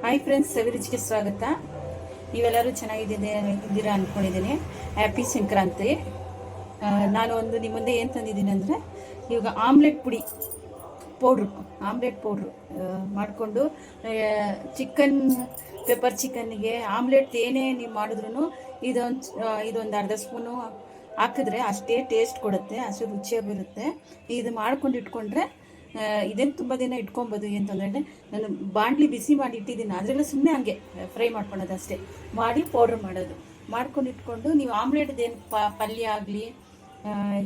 Hi friends, ಸವಿರುಚಿಗೆ ಸ್ವಾಗತ. ನೀವೆಲ್ಲರೂ ಚೆನ್ನಾಗಿದ್ದೀರಾ ಅಂದ್ಕೊಂಡಿದ್ದೀನಿ. ಹ್ಯಾಪಿ ಸಂಕ್ರಾಂತಿ. ನಾನು ನಿಮ್ಮ ಮುಂದೆ ಏನು ತಂದಿದ್ದೀನಿ ಅಂದರೆ, ಇವಾಗ ಆಮ್ಲೆಟ್ ಪೌಡ್ರು ಮಾಡಿಕೊಂಡು ಚಿಕನ್ ಪೆಪ್ಪರ್ ಚಿಕನ್ನಿಗೆ ಆಮ್ಲೆಟ್ ಏನೇ ನೀವು ಮಾಡಿದ್ರೂ ಇದೊಂದು ಅರ್ಧ ಸ್ಪೂನು ಹಾಕಿದ್ರೆ ಅಷ್ಟೇ ಟೇಸ್ಟ್ ಕೊಡುತ್ತೆ, ಅಷ್ಟು ರುಚಿಯಾಗಿರುತ್ತೆ. ಇದು ಮಾಡ್ಕೊಂಡು ಇಟ್ಕೊಂಡ್ರೆ ಇದೇನು ತುಂಬ ದಿನ ಇಟ್ಕೊಬೋದು. ಅಂತಂದರೆ ನಾನು ಬಾಣಲಿ ಬಿಸಿ ಮಾಡಿ ಇಟ್ಟಿದ್ದೀನಿ, ಅದರೆಲ್ಲ ಸುಮ್ಮನೆ ಹಂಗೆ ಫ್ರೈ ಮಾಡ್ಕೊಳ್ಳೋದು ಅಷ್ಟೇ. ಮಾಡಿ ಪೌಡ್ರ್ ಮಾಡ್ಕೊಂಡು ಇಟ್ಕೊಂಡು ನೀವು ಆಮ್ಲೆಟ್ದೇನು ಪಲ್ಯ ಆಗಲಿ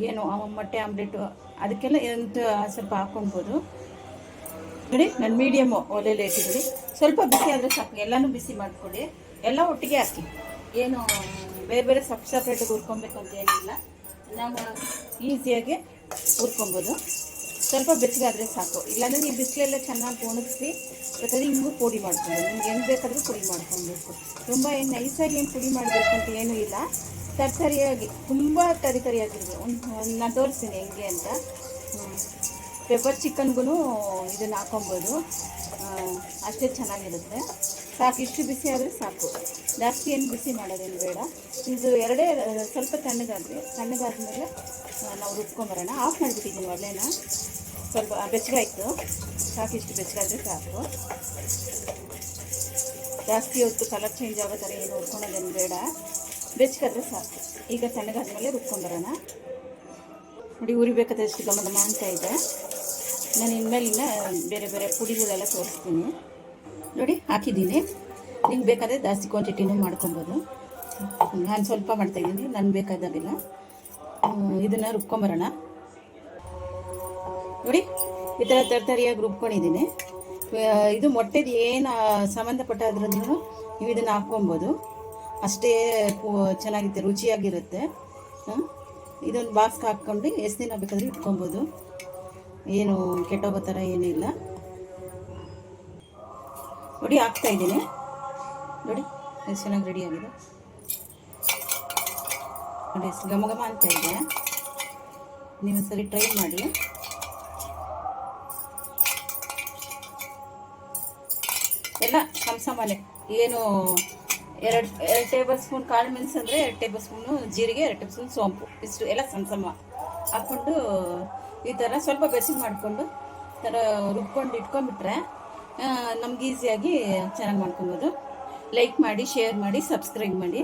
ಏನು ಮೊಟ್ಟೆ ಆಮ್ಲೆಟು ಅದಕ್ಕೆಲ್ಲ ಸ್ವಲ್ಪ ಹಾಕ್ಕೊಳ್ಬೋದು. ನೋಡಿ, ನಾನು ಮೀಡಿಯಮ್ ಒಲೆಯಲ್ಲಿ ಇಟ್ಟಿದ್ದೀನಿ. ಸ್ವಲ್ಪ ಬಿಸಿ ಆದರೆ ಸಾಕು, ಎಲ್ಲನೂ ಬಿಸಿ ಮಾಡಿಕೊಡಿ. ಎಲ್ಲ ಒಟ್ಟಿಗೆ ಹಾಕಿ, ಏನು ಬೇರೆ ಬೇರೆ ಸಪ್ರೇಟಾಗಿ ಹುರ್ಕೊಬೇಕು ಅಂತ ಏನಿಲ್ಲ. ನಾವು ಈಸಿಯಾಗಿ ಹುರ್ಕೊಬೋದು. ಸ್ವಲ್ಪ ಬೆಚ್ಚಗಾದರೆ ಸಾಕು. ಇಲ್ಲಾಂದರೆ ನೀವು ಬಿಸಿಲೆಲ್ಲ ಚೆನ್ನಾಗಿ ಒಣಗಿಸಿ ಬೇಕಾದ್ರೆ ಹಿಂಗೂ ಪುಡಿ ಮಾಡ್ಕೊಬೋದು. ನಿಮ್ಗೆ ಹೆಂಗೆ ಬೇಕಾದರೂ ಪುಡಿ ಮಾಡ್ಕೊಬೇಕು. ತುಂಬ ನೈಸಾಗಿ ಏನು ಪುಡಿ ಮಾಡಬೇಕು ಅಂತ ಏನೂ ಇಲ್ಲ. ತರಕಾರಿಯಾಗಿ ತುಂಬ ತರಿಯಾಗಿರ್ಬೇಕು. ನಾನು ತೋರಿಸ್ತೀನಿ ಹೆಂಗೆ ಅಂತ. ಪೆಪ್ಪರ್ ಚಿಕನ್ಗೂ ಇದನ್ನು ಹಾಕೊಬೋದು, ಅಷ್ಟೇ ಚೆನ್ನಾಗಿರುತ್ತೆ. ಸಾಕು, ಇಷ್ಟು ಬಿಸಿ ಆದರೆ ಸಾಕು, ಜಾಸ್ತಿ ಏನು ಬಿಸಿ ಮಾಡೋದೇನು ಬೇಡ. ಇದು ಎರಡೇ ಸ್ವಲ್ಪ ತಣ್ಣಗಾದ್ಮೇಲೆ ನಾವು ರುಬ್ಕೊಂಬರೋಣ. ಆಫ್ ಮಾಡಿಬಿಟ್ಟಿದ್ದೀನಿ ಒಲೆನ, ಸ್ವಲ್ಪ ಬೆಚ್ಚಗಾಯಿತು. ಸಾಕು, ಇಷ್ಟು ಬೆಚ್ಚಗಾದರೆ ಸಾಕು. ಜಾಸ್ತಿ ಹೊತ್ತು ಕಲರ್ ಚೇಂಜ್ ಆಗೋ ಥರ ಏನು ಹುರ್ಕೊಳೋದೇನು ಬೇಡ, ಬೆಚ್ಚಗಾದರೆ ಸಾಕು. ಈಗ ತಣ್ಣಗಾದ್ಮೇಲೆ ರುಬ್ಕೊಂಬರೋಣ. ನೋಡಿ, ಉರಿಬೇಕಾದಷ್ಟು ಗಮ ಅಂತ ಇದೆ. ನಾನು ಇನ್ಮೇಲಿಂದ ಬೇರೆ ಬೇರೆ ಪುಡಿಗಳೆಲ್ಲ ತೋರಿಸ್ತೀನಿ. ನೋಡಿ, ಹಾಕಿದ್ದೀನಿ. ನಿಮ್ಗೆ ಬೇಕಾದರೆ ಜಾಸ್ತಿ ಕ್ವಾಂಟಿಟಿನೂ ಮಾಡ್ಕೊಬೋದು. ನಾನು ಸ್ವಲ್ಪ ಮಾಡ್ತಾಯಿದ್ದೀನಿ, ನನಗೆ ಬೇಕಾದಾಗೆಲ್ಲ. ಇದನ್ನು ರುಬ್ಕೊಂಬರೋಣ. ನೋಡಿ, ಈ ಥರ ತರಕಾರಿಯಾಗಿ ರುಬ್ಕೊಂಡಿದ್ದೀನಿ. ಇದು ಮೊಟ್ಟೆದು ಏನು ಸಂಬಂಧಪಟ್ಟಾದ್ರೂ ನೀವು ಇದನ್ನು ಹಾಕ್ಕೊಬೋದು, ಅಷ್ಟೇ ಚೆನ್ನಾಗಿರುತ್ತೆ, ರುಚಿಯಾಗಿರುತ್ತೆ. ಇದೊಂದು ಬಾಕ್ಸ್ಗೆ ಹಾಕ್ಕೊಂಡು ಎಷ್ಟು ದಿನ ಬೇಕಾದರೂ ಇಟ್ಕೊಬೋದು, ಏನು ಕೆಟ್ಟೋಗೋ ಥರ ಏನಿಲ್ಲ. ನೋಡಿ, ಹಾಕ್ತಾಯಿದ್ದೀನಿ. ನೋಡಿ ಎಷ್ಟು ಚೆನ್ನಾಗಿ ರೆಡಿಯಾಗಿದೆ. ನೋಡಿ, ಘಮ ಘಮ ಅಂತ ಇದೆ. ನೀವು ಸರಿ ಟ್ರೈ ಮಾಡಿ. ಎಲ್ಲ ಸಾಮಾನ್ಯ ಏನು ಎರಡು ಟೇಬಲ್ ಸ್ಪೂನ್ ಕಾಳು ಮೆಣಸು ಅಂದರೆ 2 ಟೇಬಲ್ ಸ್ಪೂನು ಜೀರಿಗೆ, 2 ಟೇಬಲ್ ಸ್ಪೂನ್ ಸೋಂಪು, ಇಷ್ಟು ಎಲ್ಲ ಸಮ ಹಾಕ್ಕೊಂಡು ಈ ಥರ ಸ್ವಲ್ಪ ಬೆಚ್ಚಗೆ ಮಾಡಿಕೊಂಡು ಥರ ರುಬ್ಕೊಂಡು ಇಟ್ಕೊಂಡ್ಬಿಟ್ರೆ ನಮ್ಗೆ ಈಸಿಯಾಗಿ ಚೆನ್ನಾಗಿ ಮಾಡ್ಕೊಬೋದು. ಲೈಕ್ ಮಾಡಿ, ಶೇರ್ ಮಾಡಿ, ಸಬ್ಸ್ಕ್ರೈಬ್ ಮಾಡಿ.